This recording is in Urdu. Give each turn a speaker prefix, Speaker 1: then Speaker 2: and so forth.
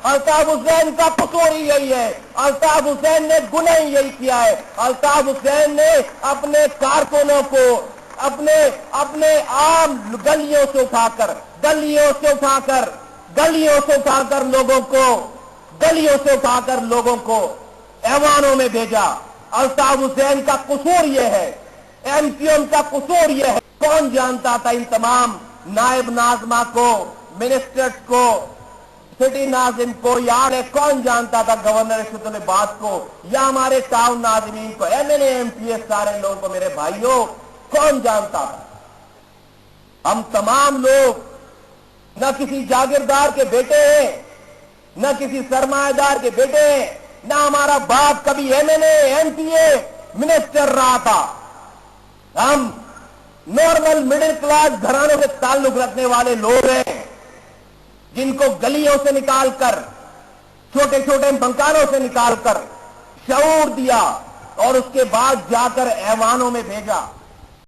Speaker 1: الطاف حسین کا قصور ہی یہی ہے، الطاف حسین نے گناہ یہی کیا ہے۔ الطاف حسین نے اپنے کارکنوں کو اپنے عام گلیوں سے اٹھا کر لوگوں کو ایوانوں میں بھیجا۔ الطاف حسین کا قصور یہ ہے، ایم کیو ایم کا قصور یہ ہے۔ کون جانتا تھا ان تمام نائب ناظمہ کو، منسٹرز کو، سٹی ناظم کو، یار کون جانتا تھا گورنر ارشد العباد کو یا ہمارے ٹاؤن ناظمین کو، M L A M P A سارے لوگوں کو، میرے بھائیوں کون جانتا تھا؟ ہم تمام لوگ نہ کسی جاگیردار کے بیٹے ہیں، نہ کسی سرمایہ دار کے بیٹے ہیں، نہ ہمارا باپ کبھی M L A M P A minister رہا تھا۔ ہم نارمل مڈل کلاس گھرانوں سے تعلق رکھنے والے لوگ ہیں، جن کو گلیوں سے نکال کر، چھوٹے چھوٹے مکانوں سے نکال کر شعور دیا اور اس کے بعد جا کر ایوانوں میں بھیجا۔